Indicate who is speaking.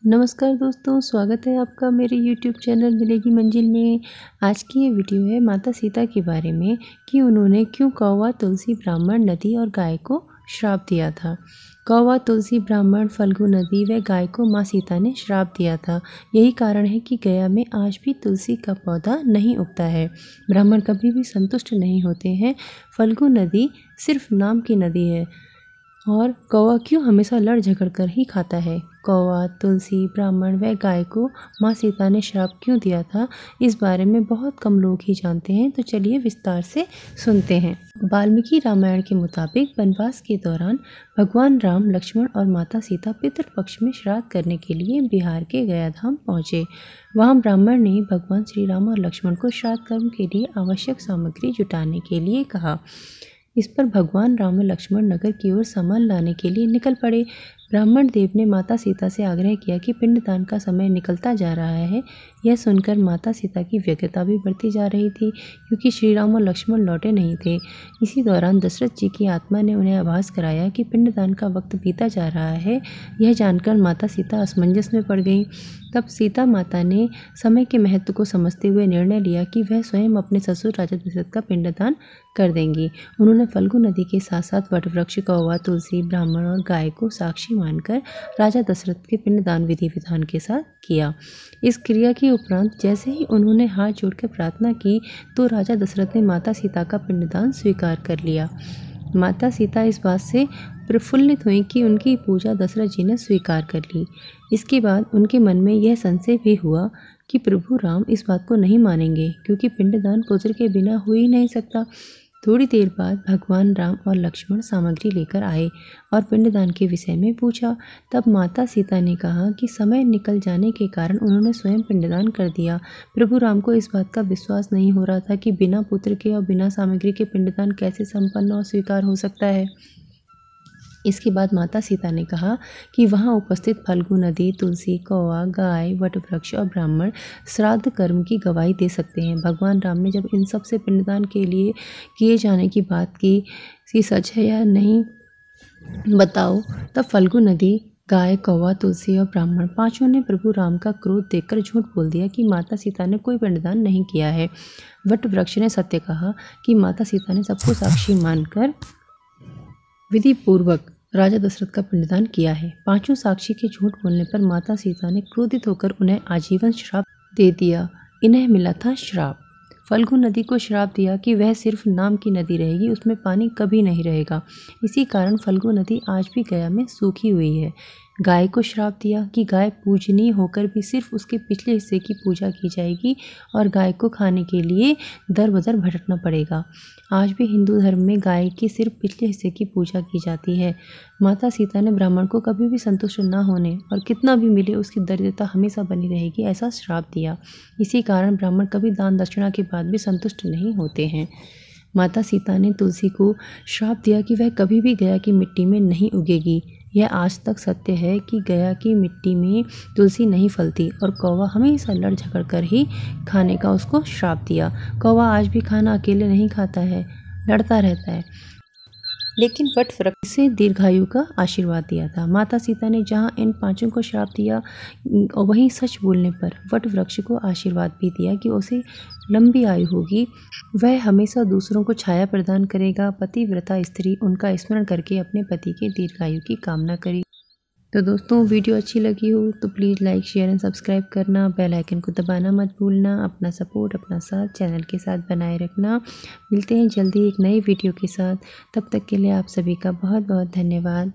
Speaker 1: नमस्कार दोस्तों, स्वागत है आपका मेरे YouTube चैनल मिलेगी मंजिल में। आज की ये वीडियो है माता सीता के बारे में कि उन्होंने क्यों कौवा, तुलसी, ब्राह्मण, नदी और गाय को श्राप दिया था। कौवा, तुलसी, ब्राह्मण, फल्गु नदी व गाय को माँ सीता ने श्राप दिया था। यही कारण है कि गया में आज भी तुलसी का पौधा नहीं उगता है। ब्राह्मण कभी भी संतुष्ट नहीं होते हैं। फल्गु नदी सिर्फ नाम की नदी है। और कौवा क्यों हमेशा लड़ झगड़ कर ही खाता है। कौवा, तुलसी, ब्राह्मण व गाय को माँ सीता ने श्राप क्यों दिया था, इस बारे में बहुत कम लोग ही जानते हैं। तो चलिए विस्तार से सुनते हैं। वाल्मीकि रामायण के मुताबिक वनवास के दौरान भगवान राम, लक्ष्मण और माता सीता पितृपक्ष में श्राद्ध करने के लिए बिहार के गया धाम पहुँचे। वहाँ ब्राह्मण ने भगवान श्री राम और लक्ष्मण को श्राद्ध कर्म के लिए आवश्यक सामग्री जुटाने के लिए कहा। इस पर भगवान राम और लक्ष्मण नगर की ओर सामान लाने के लिए निकल पड़े। ब्राह्मण देव ने माता सीता से आग्रह किया कि पिंडदान का समय निकलता जा रहा है। यह सुनकर माता सीता की व्यग्रता भी बढ़ती जा रही थी, क्योंकि श्री राम और लक्ष्मण लौटे नहीं थे। इसी दौरान दशरथ जी की आत्मा ने उन्हें आभास कराया कि पिंडदान का वक्त बीता जा रहा है। यह जानकर माता सीता असमंजस में पड़ गईं। तब सीता माता ने समय के महत्व को समझते हुए निर्णय लिया कि वह स्वयं अपने ससुर राजा दशरथ का पिंडदान कर देंगी। उन्होंने फल्गु नदी के साथ साथ वटवृक्ष, कौवा, तुलसी, ब्राह्मण और गाय को साक्षी मानकर राजा दशरथ के पिंडदान विधि विधान के साथ किया। इस क्रिया के उपरांत जैसे ही उन्होंने हाथ जोड़कर प्रार्थना की तो राजा दशरथ ने माता सीता का पिंडदान स्वीकार कर लिया। माता सीता इस बात से प्रफुल्लित हुई कि उनकी पूजा दशरथ जी ने स्वीकार कर ली। इसके बाद उनके मन में यह संशय भी हुआ कि प्रभु राम इस बात को नहीं मानेंगे, क्योंकि पिंडदान पुत्र के बिना हो ही नहीं सकता। थोड़ी देर बाद भगवान राम और लक्ष्मण सामग्री लेकर आए और पिंडदान के विषय में पूछा। तब माता सीता ने कहा कि समय निकल जाने के कारण उन्होंने स्वयं पिंडदान कर दिया। प्रभु राम को इस बात का विश्वास नहीं हो रहा था कि बिना पुत्र के और बिना सामग्री के पिंडदान कैसे संपन्न और स्वीकार हो सकता है। इसके बाद माता सीता ने कहा कि वहाँ उपस्थित फल्गु नदी, तुलसी, कौवा, गाय, वटवृक्ष और ब्राह्मण श्राद्ध कर्म की गवाही दे सकते हैं। भगवान राम ने जब इन सब से पिंडदान के लिए किए जाने की बात की कि सच है या नहीं बताओ, तब फल्गु नदी, गाय, कौवा, तुलसी और ब्राह्मण पांचों ने प्रभु राम का क्रोध देखकर झूठ बोल दिया कि माता सीता ने कोई पिंडदान नहीं किया है। वटवृक्ष ने सत्य कहा कि माता सीता ने सबको साक्षी मानकर विधि पूर्वक राजा दशरथ का पिंडदान किया है। पांचों साक्षी के झूठ बोलने पर माता सीता ने क्रोधित होकर उन्हें आजीवन श्राप दे दिया। इन्हें मिला था श्राप। फल्गु नदी को श्राप दिया कि वह सिर्फ नाम की नदी रहेगी, उसमें पानी कभी नहीं रहेगा। इसी कारण फल्गु नदी आज भी गया में सूखी हुई है। गाय को श्राप दिया कि गाय पूजनीय होकर भी सिर्फ उसके पिछले हिस्से की पूजा की जाएगी और गाय को खाने के लिए दर बदर भटकना पड़ेगा। आज भी हिंदू धर्म में गाय के सिर्फ पिछले हिस्से की पूजा की जाती है। माता सीता ने ब्राह्मण को कभी भी संतुष्ट न होने और कितना भी मिले उसकी दरिद्रता हमेशा बनी रहेगी ऐसा श्राप दिया। इसी कारण ब्राह्मण कभी दान दक्षिणा के बाद भी संतुष्ट नहीं होते हैं। माता सीता ने तुलसी को श्राप दिया कि वह कभी भी गया की मिट्टी में नहीं उगेगी। यह आज तक सत्य है कि गया की मिट्टी में तुलसी नहीं फलती और कौवा हमेशा लड़ झगड़ कर ही खाने का उसको श्राप दिया। कौवा आज भी खाना अकेले नहीं खाता है, लड़ता रहता है, लेकिन वटवृक्ष से दीर्घायु का आशीर्वाद दिया था। माता सीता ने जहाँ इन पांचों को श्राप दिया, वहीं सच बोलने पर वटवृक्ष को आशीर्वाद भी दिया कि उसे लंबी आयु होगी, वह हमेशा दूसरों को छाया प्रदान करेगा। पतिव्रता स्त्री उनका स्मरण करके अपने पति के दीर्घायु की कामना करेगी। तो दोस्तों, वीडियो अच्छी लगी हो तो please like, share and subscribe करना, बेल आइकन को दबाना मत भूलना। अपना सपोर्ट, अपना साथ चैनल के साथ बनाए रखना। मिलते हैं जल्दी एक नई वीडियो के साथ। तब तक के लिए आप सभी का बहुत बहुत धन्यवाद।